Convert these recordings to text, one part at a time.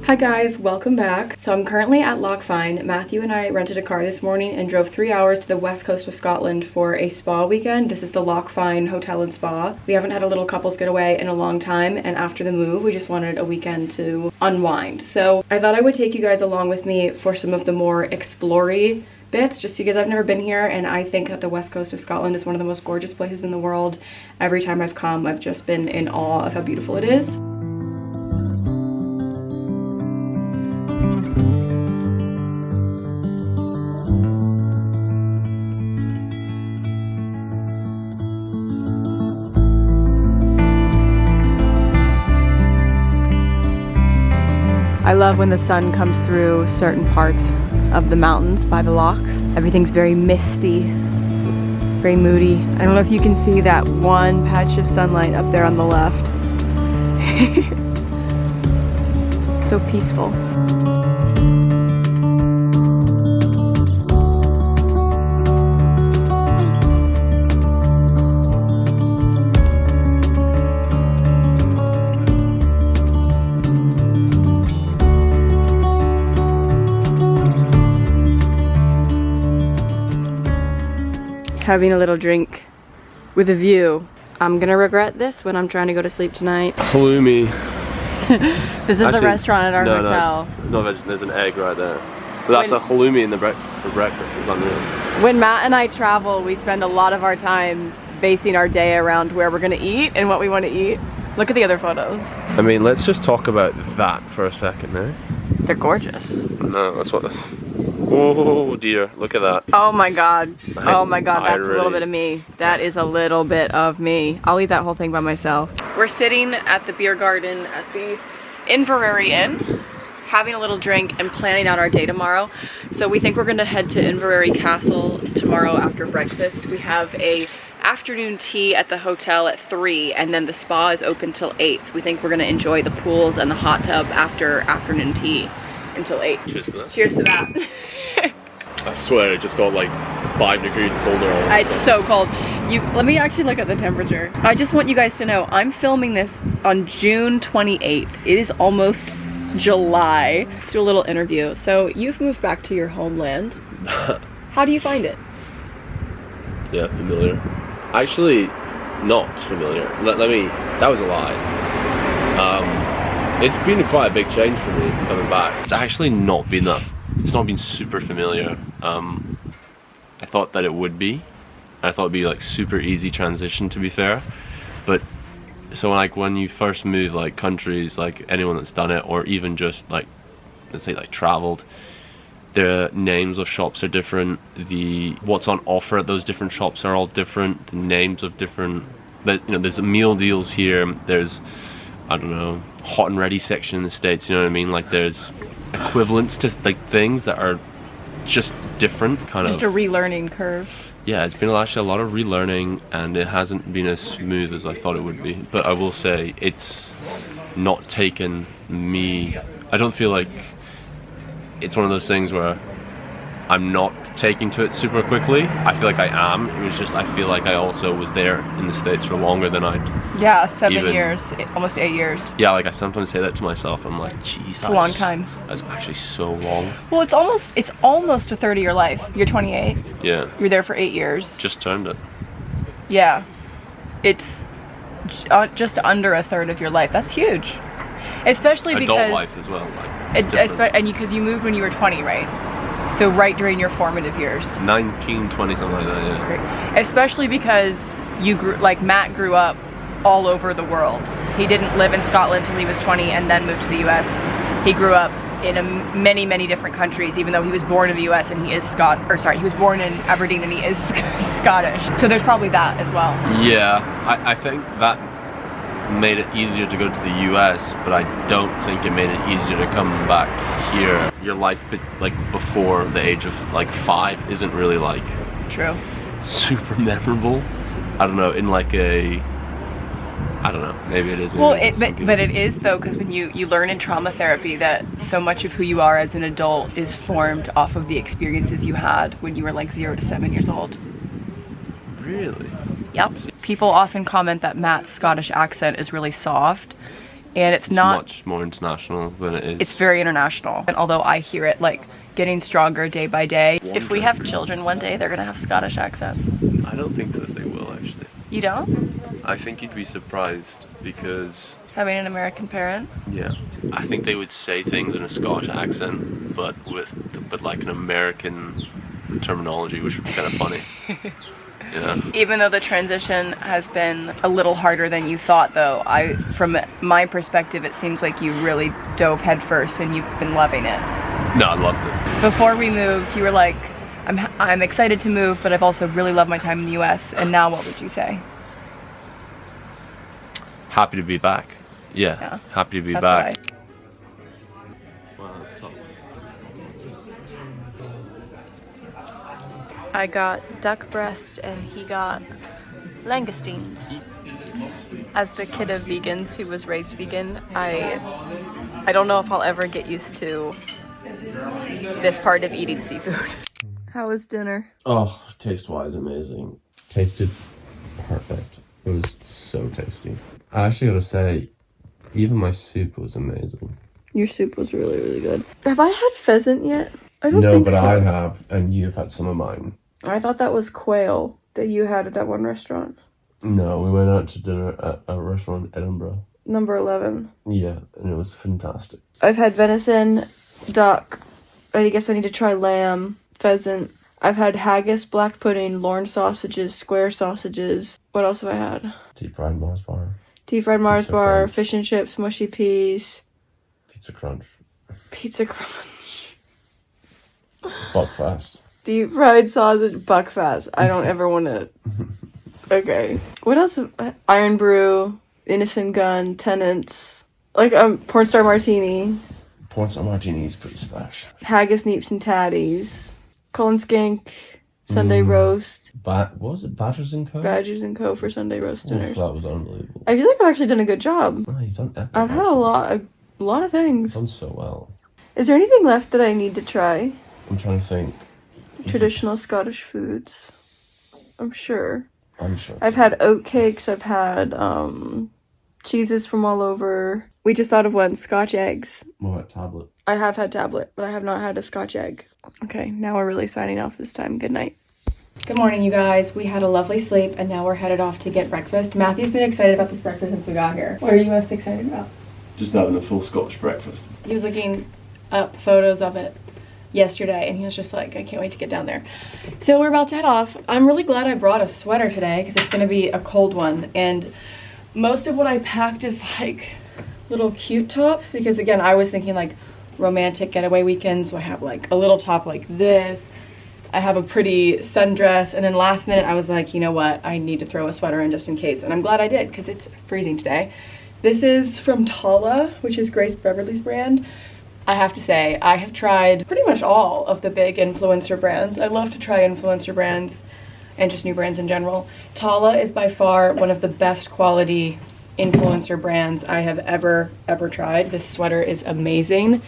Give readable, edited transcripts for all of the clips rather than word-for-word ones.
Hi guys, welcome back. So I'm currently at Loch Fyne. Matthew and I rented a car this morning and drove 3 hours to the west coast of Scotland for a spa weekend. This is the Loch Fyne Hotel and Spa. We haven't had a little couples getaway in a long time, and after the move we just wanted a weekend to unwind. So I thought I would take you guys along with me for some of the more explory bits, just because I've never been here and I think that the west coast of Scotland is one of the most gorgeous places in the world. Every time I've come, I've just been in awe of how beautiful it is. I love when the sun comes through certain parts of the mountains by the lochs. Everything's very misty, very moody. I don't know if you can see that one patch of sunlight up there on the left. So peaceful. Having a little drink with a view. I'm gonna regret this when I'm trying to go to sleep tonight. Halloumi. This is the restaurant at our hotel. No, there's an egg right there. But that's a halloumi for breakfast. It's unreal. When Matt and I travel, we spend a lot of our time basing our day around where we're gonna eat and what we want to eat. Look at the other photos. I mean, let's just talk about that for a second, eh? They're gorgeous. No, that's what this. Oh dear, look at that. Oh my god. Oh my god, that's a little bit of me. That is a little bit of me. I'll eat that whole thing by myself. We're sitting at the beer garden at the Inveraray Inn, having a little drink and planning out our day tomorrow. So we think we're gonna head to Inveraray Castle tomorrow after breakfast. We have a afternoon tea at the hotel at 3, and then the spa is open till 8. So we think we're gonna enjoy the pools and the hot tub after afternoon tea until 8. Cheers to that. Cheers to that. I swear it just got like 5 degrees colder. It's so cold. Let me actually look at the temperature. I just want you guys to know I'm filming this on June 28th. It is almost July. Let's do a little interview. So you've moved back to your homeland. How do you find it? Yeah, familiar. Actually, not familiar. That was a lie. It's been quite a big change for me coming back. It's actually not been that. It's not been super familiar. I thought that it would be. I thought it'd be like super easy transition, to be fair. But so like when you first move like countries, like anyone that's done it, or even just like, let's say like traveled, the names of shops are different. What's on offer at those different shops are all different. The names of different, but you know, there's meal deals here. There's, I don't know, hot and ready section in the States, you know what I mean? Like there's equivalents to like things that are just different, kind of. Just a relearning curve. Yeah, it's been actually a lot of relearning, and it hasn't been as smooth as I thought it would be. But I will say it's not taken me. I don't feel like it's one of those things where I'm not taking to it super quickly. I feel like I am. It was just I feel like I also was there in the States for longer than I'd. Yeah, 7 years, almost 8 years. Yeah, like I sometimes say that to myself. I'm like, geez, it's a long time. That's actually so long. Well, it's almost a third of your life. You're 28. Yeah. You're there for 8 years. Just turned it. Yeah, it's just under a third of your life. That's huge, especially because adult life as well. Like, and because you moved when you were 20, right? So right during your formative years. 19, 20, something like that, yeah. Great. Especially because Matt grew up all over the world. He didn't live in Scotland till he was 20 and then moved to the US. He grew up in many, many different countries, even though he was born in the US and he is he was born in Aberdeen and he is Scottish. So there's probably that as well. Yeah, I think that made it easier to go to the US, but I don't think it made it easier to come back here. Your life like before the age of like 5 isn't really like true super memorable. I don't know, in like a, I don't know, maybe it is. Maybe well, but it is though, because when you learn in trauma therapy that so much of who you are as an adult is formed off of the experiences you had when you were like 0 to 7 years old. Really? Yep. People often comment that Matt's Scottish accent is really soft, And it's not much more international than it is. It's very international. And although I hear it like getting stronger day by day, if we have children one day, they're gonna have Scottish accents. I don't think that they will actually. You don't? I think you'd be surprised because Having an American parent? yeah, I think they would say things in a Scottish accent, but like an American terminology, which would be kind of funny. Yeah. Even though the transition has been a little harder than you thought, though, from my perspective, it seems like you really dove headfirst and you've been loving it. No, I loved it. Before we moved, you were like, I'm excited to move, but I've also really loved my time in the US. And now what would you say? Happy to be back. Yeah. Happy to be That's back. Wow, that's tough. I got duck breast and he got langoustines. As the kid of vegans who was raised vegan, I don't know if I'll ever get used to this part of eating seafood. How was dinner? Oh, taste-wise, amazing. Tasted perfect. It was so tasty. I actually gotta say, even my soup was amazing. Your soup was really, really good. Have I had pheasant yet? I don't No, think but so. I have, and you've had some of mine. I thought that was quail that you had at that one restaurant. No, we went out to dinner at a restaurant in Edinburgh. Number 11. Yeah, and it was fantastic. I've had venison, duck. I guess I need to try lamb, pheasant. I've had haggis, black pudding, Lorne sausages, square sausages. What else have I had? Deep fried Mars bar. Deep fried Mars Pizza bar, crunch. fish and chips, mushy peas, Pizza crunch. pizza crunch, Buckfast. deep fried sausage, buckfast. I don't ever want to. Okay. What else? Iron Brew, Innocent Gun, Tenants, like Porn Star Martini, Porn Star Martini is pretty special. Haggis, Neeps and Tatties, Colin Skink, Sunday Roast, What was it? Badgers and Co? Badgers and Co. for Sunday Roast dinners. That was unbelievable. I feel like I've actually done a good job. Oh, you've done epic. I've had a lot of things. You've done so well. Is there anything left that I need to try? I'm trying to think. Traditional Scottish foods. I'm sure. I'm sure. I've had oat cakes. I've had cheeses from all over. We just thought of one. Scotch eggs. What about tablet? I have had tablet, but I have not had a Scotch egg. Okay, now we're really signing off this time. Good night. Good morning, you guys. We had a lovely sleep, and now we're headed off to get breakfast. Matthew's been excited about this breakfast since we got here. What are you most excited about? Just having a full Scottish breakfast. He was looking up photos of it yesterday, and he was just like, I can't wait to get down there. So we're about to head off. I'm really glad I brought a sweater today because it's going to be a cold one, and most of what I packed is like little cute tops because, again, I was thinking like romantic getaway weekend, so I have like a little top like this. I have a pretty sundress, and then last minute I was like, you know what, I need to throw a sweater in just in case, and I'm glad I did because it's freezing today. This is from Tala, which is Grace Beverly's brand. I have to say, I have tried pretty much all of the big influencer brands. I love to try influencer brands and just new brands in general. Tala is by far one of the best quality influencer brands I have ever tried. This sweater is amazing.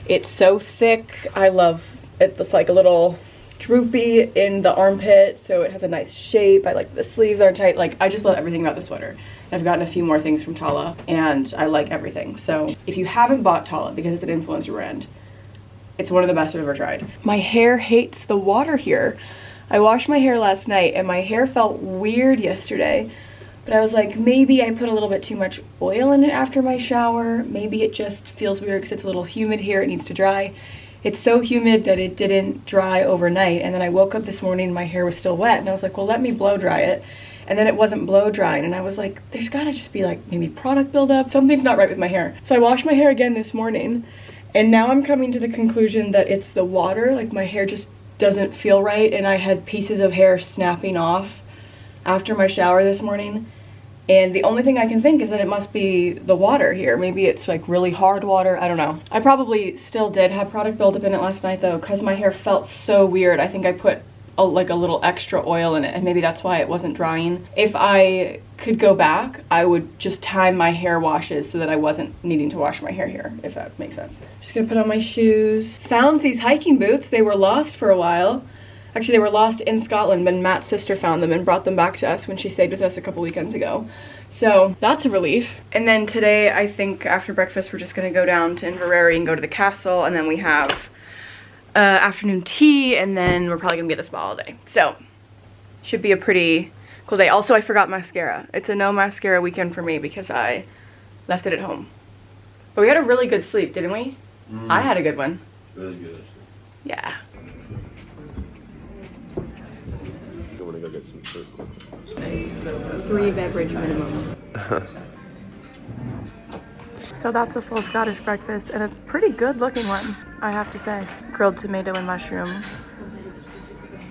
It's so thick. I love it. It's like a little droopy in the armpit, so it has a nice shape. I like the sleeves are tight. Like, I just love everything about the sweater. I've gotten a few more things from Tala, and I like everything. So if you haven't bought Tala because it's an influencer brand, it's one of the best I've ever tried. My hair hates the water here. I washed my hair last night, and my hair felt weird yesterday, but I was like, maybe I put a little bit too much oil in it after my shower. Maybe it just feels weird because it's a little humid here. It needs to dry. It's so humid that it didn't dry overnight, and then I woke up this morning and my hair was still wet, and I was like, well, let me blow dry it. And then it wasn't blow drying, and I was like, there's gotta just be like maybe product buildup. Something's not right with my hair. So I washed my hair again this morning, and now I'm coming to the conclusion that it's the water. Like, my hair just doesn't feel right, and I had pieces of hair snapping off after my shower this morning. And the only thing I can think is that it must be the water here. Maybe it's like really hard water, I don't know. I probably still did have product buildup in it last night though, because my hair felt so weird. I think I put like a little extra oil in it, and maybe that's why it wasn't drying. If I could go back, I would just time my hair washes so that I wasn't needing to wash my hair here, if that makes sense. Just gonna put on my shoes. Found these hiking boots. They were lost for a while. Actually, they were lost in Scotland, but Matt's sister found them and brought them back to us when she stayed with us a couple weekends ago. So that's a relief. And then today, I think after breakfast, we're just gonna go down to Inveraray and go to the castle, and then we have afternoon tea, and then we're probably gonna be at the spa all day. So should be a pretty cool day. Also, I forgot mascara. It's a no mascara weekend for me because I left it at home. But we had a really good sleep, didn't we? I had a good one. Really good, actually. Yeah. I want to go get some fruit. 3 beverage minimum. So that's a full Scottish breakfast, and a pretty good looking one, I have to say. Grilled tomato and mushroom,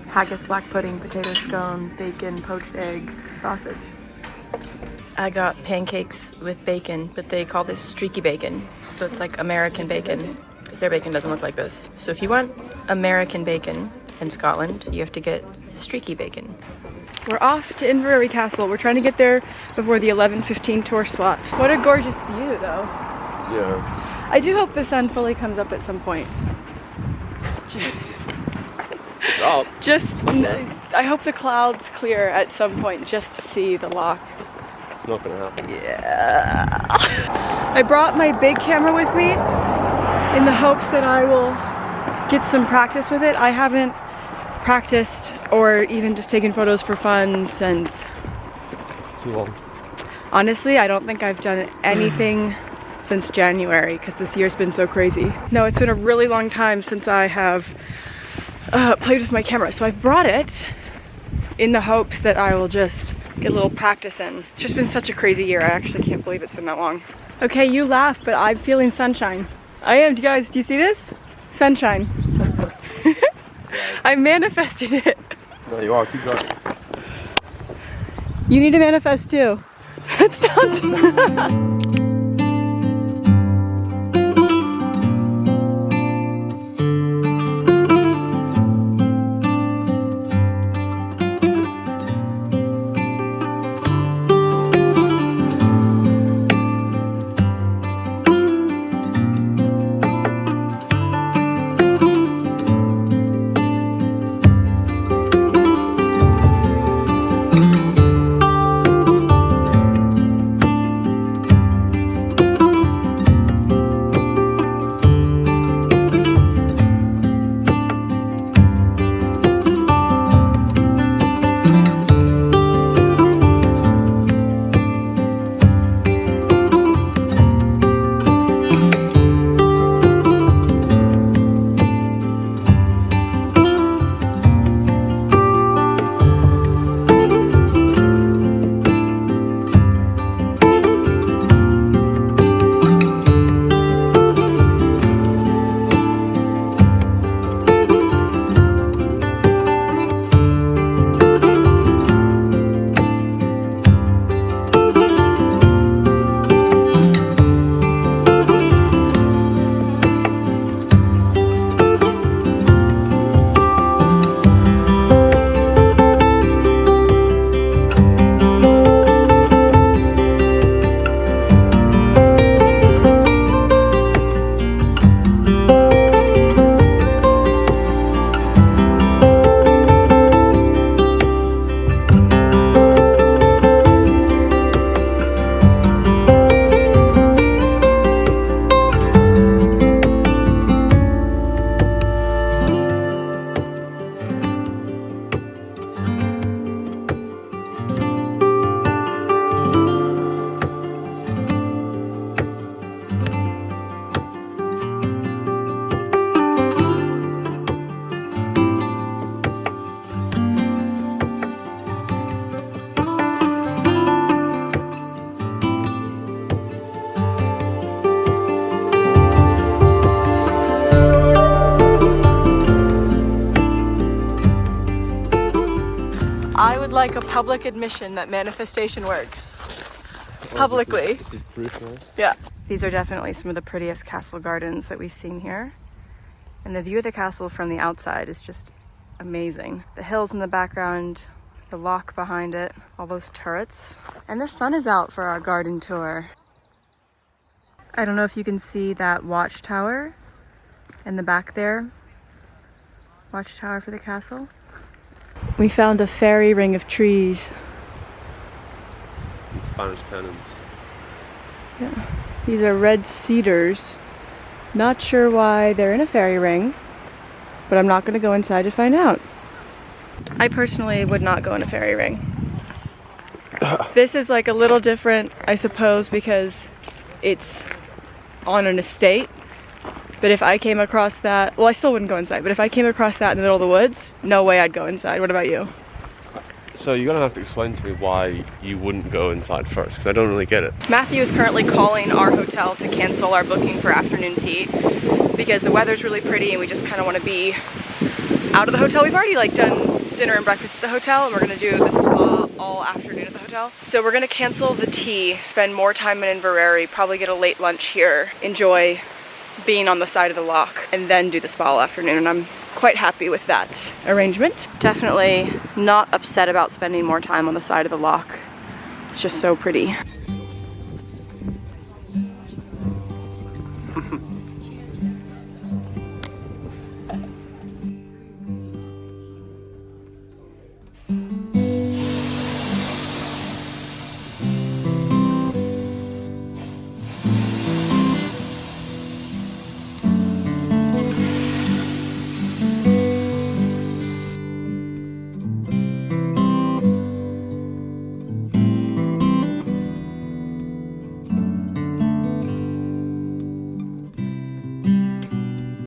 haggis black pudding, potato scone, bacon, poached egg, sausage. I got pancakes with bacon, but they call this streaky bacon. So it's like American bacon, because their bacon doesn't look like this. So if you want American bacon in Scotland, you have to get streaky bacon. We're off to Inveraray Castle. We're trying to get there before the 11:15 tour slot. What a gorgeous view, though. Yeah. I do hope the sun fully comes up at some point. It's up. I hope the clouds clear at some point just to see the loch. It's not gonna happen. Yeah. I brought my big camera with me in the hopes that I will get some practice with it. I haven't practiced or even just taken photos for fun since... Too long. Honestly, I don't think I've done anything since January because this year's been so crazy. No, it's been a really long time since I have played with my camera. So I've brought it in the hopes that I will just get a little practice in. It's just been such a crazy year. I actually can't believe it's been that long. Okay, you laugh, but I'm feeling sunshine. I am. Guys, do you see this? Sunshine. I manifested it. No, you are. Keep going. You need to manifest too. It's not. I would like a public admission that manifestation works. Publicly. This is proof, right? Yeah. These are definitely some of the prettiest castle gardens that we've seen here. And the view of the castle from the outside is just amazing. The hills in the background, the loch behind it, all those turrets. And the sun is out for our garden tour. I don't know if you can see that watchtower in the back there. Watchtower for the castle. We found a fairy ring of trees. It's Spanish cannons. Yeah. These are red cedars. Not sure why they're in a fairy ring, but I'm not going to go inside to find out. I personally would not go in a fairy ring. This is like a little different, I suppose, because it's on an estate. But if I came across that, well, I still wouldn't go inside, but if I came across that in the middle of the woods, no way I'd go inside. What about you? So you're gonna have to explain to me why you wouldn't go inside first, because I don't really get it. Matthew is currently calling our hotel to cancel our booking for afternoon tea because the weather's really pretty and we just kind of want to be out of the hotel. We've already like done dinner and breakfast at the hotel, and we're gonna do the spa all afternoon at the hotel. So we're gonna cancel the tea, spend more time in Inveraray, probably get a late lunch here, enjoy being on the side of the loch, and then do the spa all afternoon. And I'm quite happy with that arrangement. Definitely not upset about spending more time on the side of the loch. It's just so pretty.